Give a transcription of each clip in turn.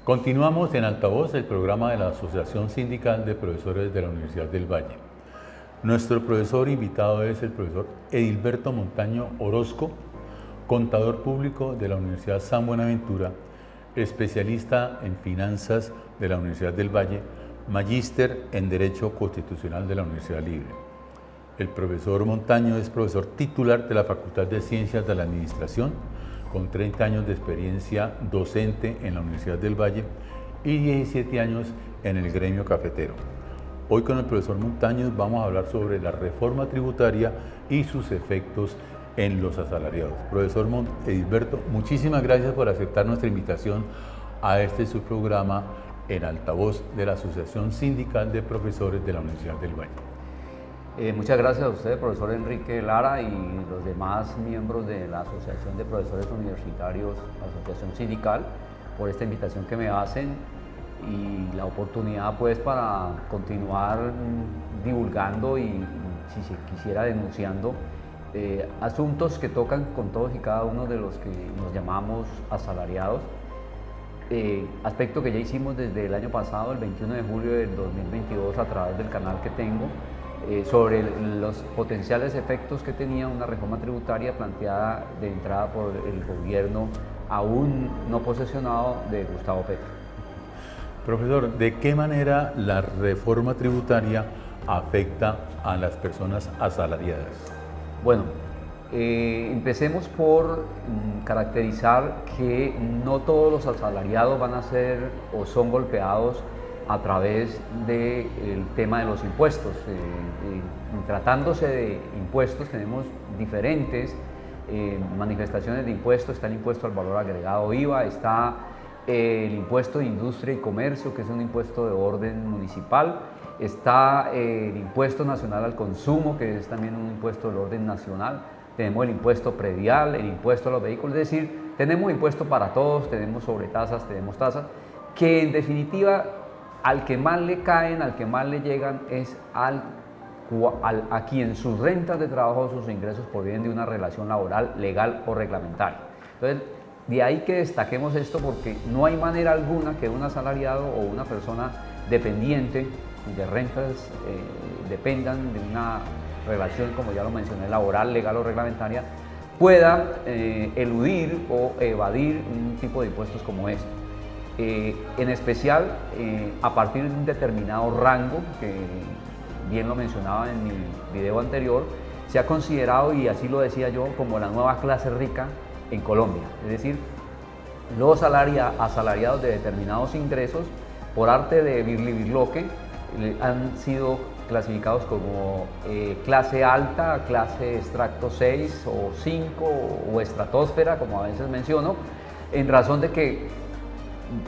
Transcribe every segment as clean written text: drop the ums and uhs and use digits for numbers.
Continuamos en Altavoz, el programa de la Asociación Sindical de Profesores de la Universidad del Valle. Nuestro profesor invitado es el profesor Edilberto Montaño Orozco, contador público de la Universidad San Buenaventura, especialista en finanzas de la Universidad del Valle, magíster en Derecho Constitucional de la Universidad Libre. El profesor Montaño es profesor titular de la Facultad de Ciencias de la Administración, con 30 años de experiencia docente en la Universidad del Valle y 17 años en el gremio cafetero. Hoy con el profesor Montaño vamos a hablar sobre la reforma tributaria y sus efectos en los asalariados. Profesor Edilberto, muchísimas gracias por aceptar nuestra invitación a este su programa en Altavoz de la Asociación Sindical de Profesores de la Universidad del Valle. Muchas gracias a usted, profesor Enrique Lara, y los demás miembros de la Asociación de Profesores Universitarios, Asociación Sindical, por esta invitación que me hacen y la oportunidad pues para continuar divulgando y, si se quisiera, denunciando asuntos que tocan con todos y cada uno de los que nos llamamos asalariados. Aspecto que ya hicimos desde el año pasado, el 21 de julio del 2022, a través del canal que tengo, sobre los potenciales efectos que tenía una reforma tributaria planteada de entrada por el gobierno aún no posesionado de Gustavo Petro. Profesor, ¿de qué manera la reforma tributaria afecta a las personas asalariadas? Bueno, empecemos por caracterizar que no todos los asalariados van a ser o son golpeados a través del tema de los impuestos. Tratándose de impuestos, tenemos diferentes manifestaciones de impuestos. Está el impuesto al valor agregado IVA, está el impuesto de industria y comercio, que es un impuesto de orden municipal, está el impuesto nacional al consumo, que es también un impuesto del orden nacional, tenemos el impuesto predial, el impuesto a los vehículos, es decir, tenemos impuesto para todos, tenemos sobretasas, tenemos tasas, que en definitiva al que más le caen, al que más le llegan es a quien sus rentas de trabajo, sus ingresos provienen de una relación laboral, legal o reglamentaria. Entonces, de ahí que destaquemos esto, porque no hay manera alguna que un asalariado o una persona dependiente de rentas dependan de una relación, como ya lo mencioné, laboral, legal o reglamentaria, pueda eludir o evadir un tipo de impuestos como este. En especial a partir de un determinado rango, que bien lo mencionaba en mi video anterior, se ha considerado, y así lo decía yo, como la nueva clase rica en Colombia. Es decir, los asalariados de determinados ingresos, por arte de birlibirloque, han sido clasificados como clase alta, clase extracto 6 o 5 o estratosfera, como a veces menciono, en razón de que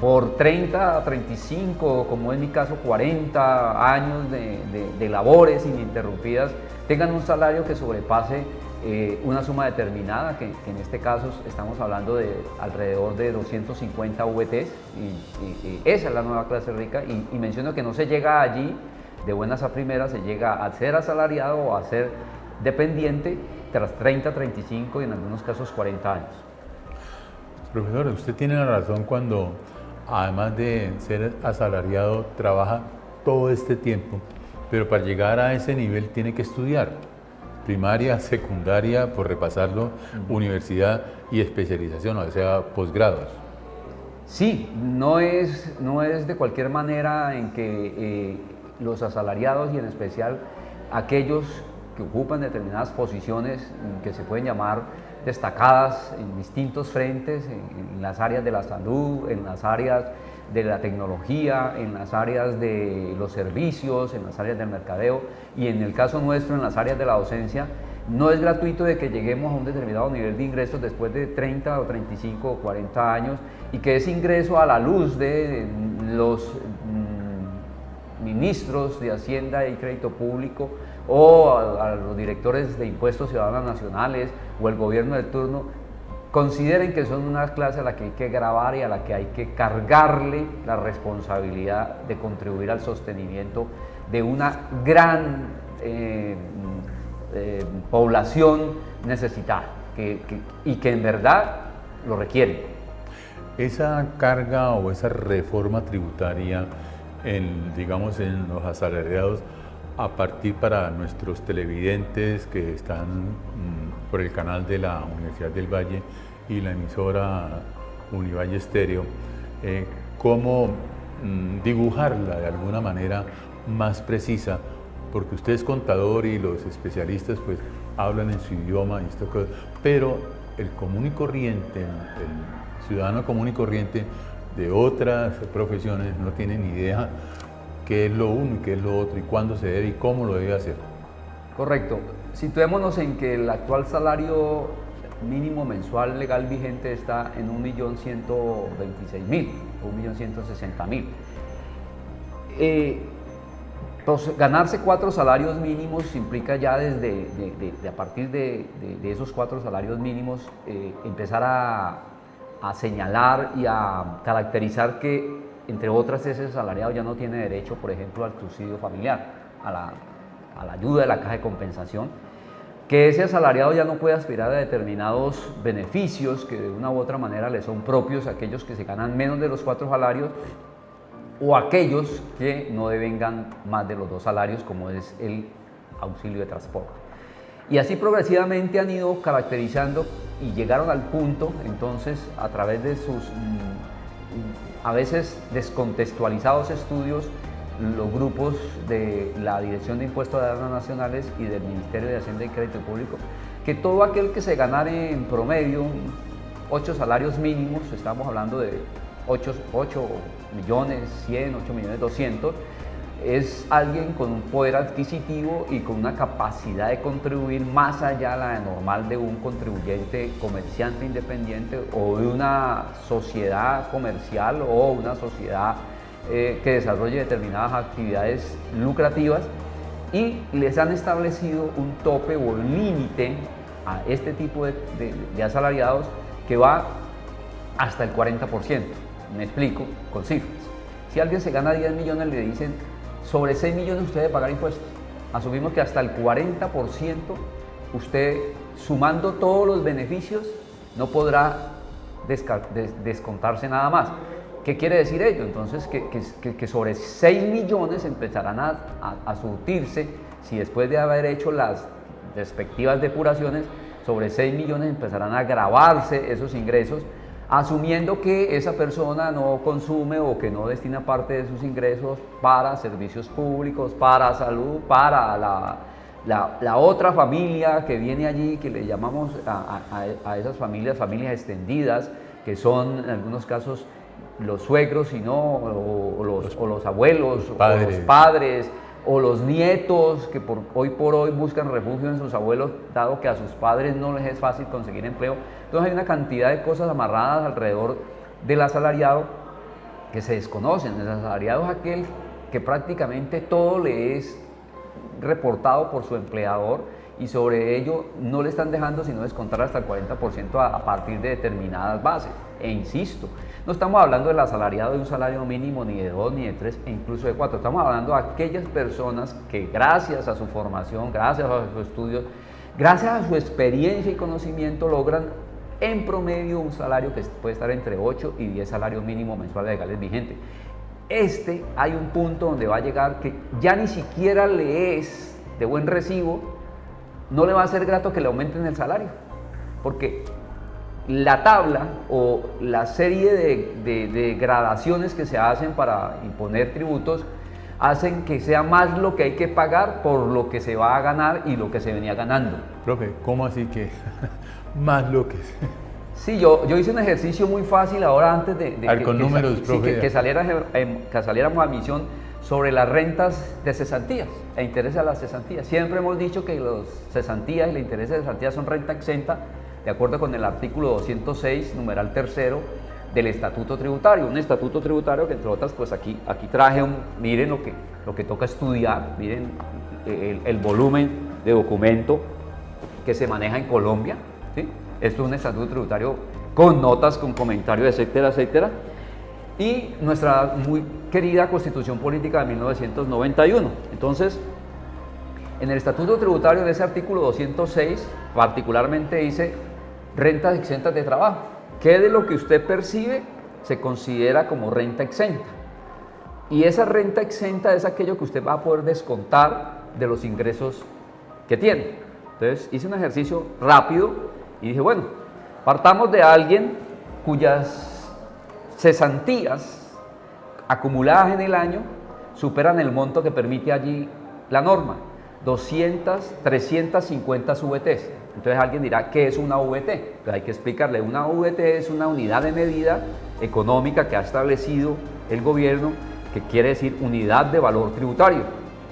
por 30, 35, como en mi caso 40 años de labores ininterrumpidas, tengan un salario que sobrepase una suma determinada, que en este caso estamos hablando de alrededor de 250 VTs, y esa es la nueva clase rica, y menciono que no se llega allí de buenas a primeras, se llega a ser asalariado o a ser dependiente tras 30, 35 y en algunos casos 40 años. Profesor, usted tiene la razón cuando, además de ser asalariado, trabaja todo este tiempo, pero para llegar a ese nivel tiene que estudiar primaria, secundaria, por repasarlo, universidad y especialización, o sea, posgrados. Sí, no es de cualquier manera en que los asalariados, y en especial aquellos que ocupan determinadas posiciones que se pueden llamar destacadas en distintos frentes, en las áreas de la salud, en las áreas de la tecnología, en las áreas de los servicios, en las áreas del mercadeo, y en el caso nuestro en las áreas de la docencia, no es gratuito de que lleguemos a un determinado nivel de ingresos después de 30 o 35 o 40 años, y que ese ingreso, a la luz de los ministros de Hacienda y Crédito Público o a los directores de impuestos ciudadanos nacionales o el gobierno de turno, consideren que son una clase a la que hay que gravar y a la que hay que cargarle la responsabilidad de contribuir al sostenimiento de una gran población necesitada y que en verdad lo requiere. esa carga o esa reforma tributaria digamos, en los asalariados, a partir para nuestros televidentes que están por el canal de la Universidad del Valle y la emisora Univalle Estéreo, cómo dibujarla de alguna manera más precisa, porque usted es contador y los especialistas pues hablan en su idioma, pero el común y corriente, el ciudadano común y corriente de otras profesiones no tiene ni idea qué es lo uno y qué es lo otro y cuándo se debe y cómo lo debe hacer. Correcto. Situémonos en que el actual salario mínimo mensual legal vigente está en 1.126.000 o 1.160.000. Pues, ganarse 4 salarios mínimos implica ya desde a partir de esos 4 salarios mínimos empezar a señalar y a caracterizar que, entre otras, ese asalariado ya no tiene derecho, por ejemplo, al subsidio familiar, a la ayuda de la caja de compensación, que ese asalariado ya no puede aspirar a determinados beneficios que de una u otra manera le son propios a aquellos que se ganan menos de los 4 salarios o aquellos que no devengan más de los 2 salarios, como es el auxilio de transporte. Y así progresivamente han ido caracterizando y llegaron al punto, entonces, a través de sus a veces descontextualizados estudios, los grupos de la Dirección de Impuestos de Aduanas Nacionales y del Ministerio de Hacienda y Crédito Público, que todo aquel que se ganare en promedio 8 salarios mínimos, estamos hablando de 8 millones 100, 8 millones 200, es alguien con un poder adquisitivo y con una capacidad de contribuir más allá de la normal de un contribuyente comerciante independiente o de una sociedad comercial o una sociedad que desarrolle determinadas actividades lucrativas, y les han establecido un tope o un límite a este tipo de asalariados que va hasta el 40%. Me explico con cifras. Si alguien se gana 10 millones, le dicen: sobre 6 millones usted debe pagar impuestos. Asumimos que hasta el 40% usted, sumando todos los beneficios, no podrá descontarse nada más. ¿Qué quiere decir ello? Entonces que sobre 6 millones empezarán a surtirse, si después de haber hecho las respectivas depuraciones, sobre 6 millones empezarán a gravarse esos ingresos, asumiendo que esa persona no consume o que no destina parte de sus ingresos para servicios públicos, para salud, para la otra familia que viene allí, que le llamamos a esas familias extendidas, que son en algunos casos los suegros, o los abuelos, o los padres, o los nietos que hoy por hoy buscan refugio en sus abuelos, dado que a sus padres no les es fácil conseguir empleo. Entonces hay una cantidad de cosas amarradas alrededor del asalariado que se desconocen. El asalariado es aquel que prácticamente todo le es reportado por su empleador y sobre ello no le están dejando sino descontar hasta el 40% a partir de determinadas bases. E insisto, no estamos hablando del asalariado de un salario mínimo ni de 2, ni de 3, e incluso de 4. Estamos hablando de aquellas personas que, gracias a su formación, gracias a sus estudios, gracias a su experiencia y conocimiento, logran en promedio un salario que puede estar entre 8 y 10 salarios mínimos mensuales legales vigentes. Hay un punto donde va a llegar que ya ni siquiera le es de buen recibo, no le va a ser grato que le aumenten el salario, porque la tabla o la serie de gradaciones que se hacen para imponer tributos hacen que sea más lo que hay que pagar por lo que se va a ganar y lo que se venía ganando. Profe, ¿cómo así que más lo que Sí, yo hice un ejercicio muy fácil ahora antes de que saliéramos a misión sobre las rentas de cesantías e intereses a las cesantías. Siempre hemos dicho que las cesantías y los intereses de cesantías son renta exenta, de acuerdo con el artículo 206, numeral 3 del Estatuto Tributario. Un estatuto tributario que, entre otras, pues aquí traje miren lo que toca estudiar, miren el volumen de documento que se maneja en Colombia, ¿sí? Esto es un estatuto tributario con notas, con comentarios, etcétera, etcétera. Y nuestra muy querida Constitución Política de 1991. Entonces, en el Estatuto Tributario, en ese artículo 206, particularmente dice rentas exentas de trabajo. ¿Qué de lo que usted percibe se considera como renta exenta. Y esa renta exenta es aquello que usted va a poder descontar de los ingresos que tiene. Entonces hice un ejercicio rápido y dije, bueno, partamos de alguien cuyas cesantías acumuladas en el año superan el monto que permite allí la norma, 350 VTs. Entonces alguien dirá, ¿qué es una VT? Entonces hay que explicarle, una VT es una unidad de medida económica que ha establecido el gobierno, que quiere decir unidad de valor tributario.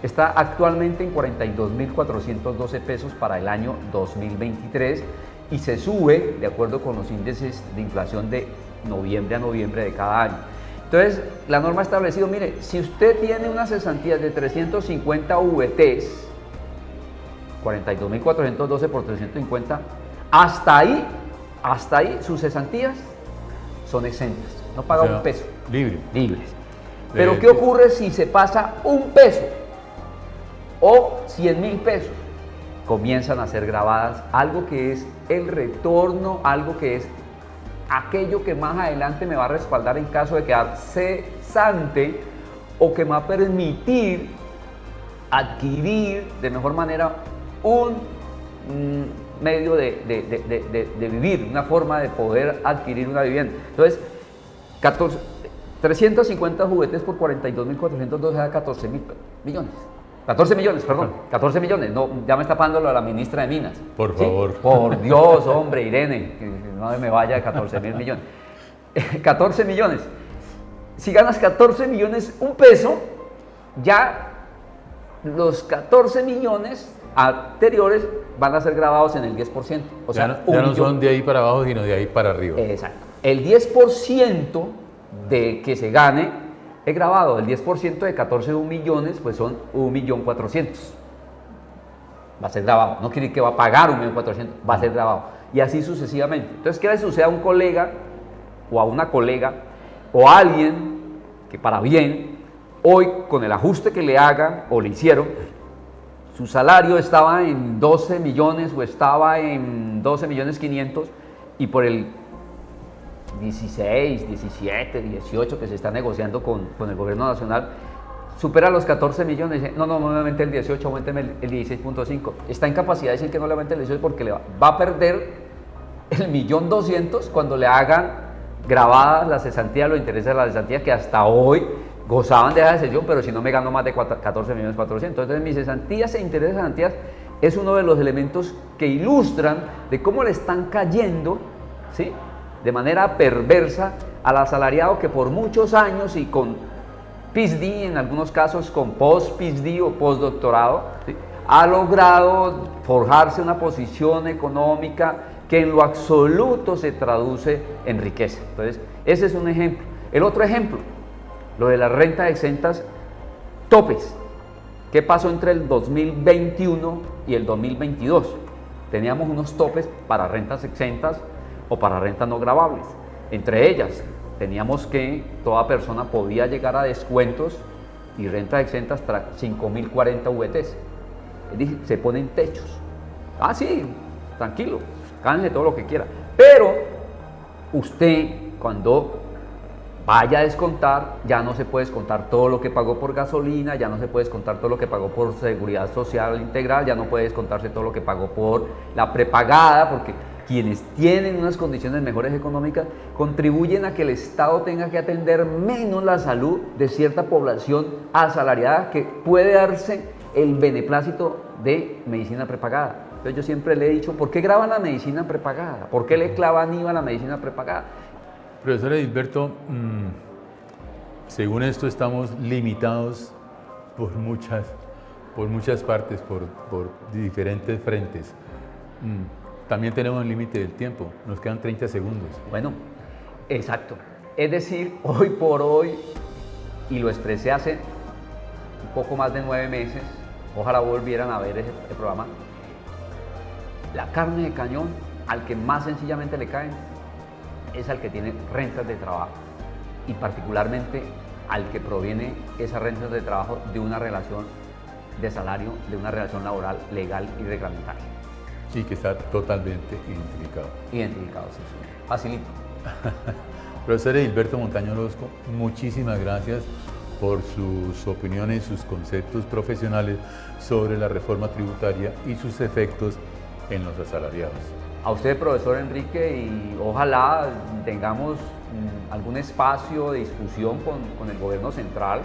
Está actualmente en 42.412 pesos para el año 2023 y se sube de acuerdo con los índices de inflación de noviembre a noviembre de cada año. Entonces, la norma ha establecido, mire, si usted tiene una cesantía de 350 VTs, 42.412 por 350, hasta ahí sus cesantías son exentas, no paga un peso. Libres. Pero ¿qué ocurre si se pasa un peso o 100.000 pesos? Comienzan a ser grabadas algo que es el retorno, algo que es aquello que más adelante me va a respaldar en caso de quedar cesante o que me va a permitir adquirir de mejor manera un medio de vivir, una forma de poder adquirir una vivienda. Entonces, 350 juguetes por 42.412 da 14 millones. 14 millones, perdón, 14 millones, no, ya me está pagando lo de la ministra de Minas. Por favor. Por Dios, hombre, Irene, que no me vaya de 14.000 millones. 14 millones. Si ganas 14 millones, un peso, ya los 14 millones anteriores van a ser grabados en el 10%. O sea, ya no son de ahí para abajo, sino de ahí para arriba. Exacto. El 10% de que se gane es grabado. El 10% de 14 millones, pues son 1.400.000. Va a ser grabado. No quiere decir que va a pagar 1.400.000, va a ser grabado. Y así sucesivamente. Entonces, ¿qué le sucede a un colega o a una colega o a alguien que para bien, hoy con el ajuste que le hagan o le hicieron, su salario estaba en 12 millones o estaba en 12.500.000 y por el 16, 17, 18 que se está negociando con el gobierno nacional, supera los 14 millones, dice, no, nuevamente el 18, aumenteme el 16.5. Está en capacidad de decir que no le aumente el 18 porque va a perder el 1.200.000 cuando le hagan grabadas la cesantía, los intereses de la cesantía que hasta hoy gozaban de esa excepción, pero si no me gano más de 14.400.000. Entonces mis cesantías e intereses de cesantías es uno de los elementos que ilustran de cómo le están cayendo, ¿sí?, de manera perversa al asalariado que por muchos años y con PhD, en algunos casos con post-PhD o postdoctorado, ¿sí?, ha logrado forjarse una posición económica que en lo absoluto se traduce en riqueza. Entonces, ese es un ejemplo. El otro ejemplo, lo de las rentas exentas, topes. ¿Qué pasó entre el 2021 y el 2022? Teníamos unos topes para rentas exentas o para rentas no gravables. Entre ellas, teníamos que toda persona podía llegar a descuentos y rentas exentas tras 5.040 VTs. Es decir, se ponen techos. Ah, sí, tranquilo, gánese todo lo que quiera. Pero usted, cuando vaya a descontar, ya no se puede descontar todo lo que pagó por gasolina, ya no se puede descontar todo lo que pagó por seguridad social integral, ya no puede descontarse todo lo que pagó por la prepagada, porque quienes tienen unas condiciones mejores económicas contribuyen a que el Estado tenga que atender menos la salud de cierta población asalariada que puede darse el beneplácito de medicina prepagada. Entonces yo siempre le he dicho, ¿por qué graban la medicina prepagada? ¿Por qué le clavan IVA a la medicina prepagada? Profesor Edilberto, según esto estamos limitados por muchas partes, por diferentes frentes. También tenemos un límite del tiempo, nos quedan 30 segundos. Bueno, exacto. Es decir, hoy por hoy, y lo expresé hace un poco más de 9 meses, ojalá volvieran a ver este programa, la carne de cañón, al que más sencillamente le caen, es al que tiene rentas de trabajo, y particularmente al que proviene esas rentas de trabajo de una relación de salario, de una relación laboral legal y reglamentaria. Sí, que está totalmente identificado. Identificado, sí. Facilito. Profesor Edilberto Montaño Orozco, muchísimas gracias por sus opiniones, sus conceptos profesionales sobre la reforma tributaria y sus efectos en los asalariados. A usted, profesor Enrique, y ojalá tengamos algún espacio de discusión con el gobierno central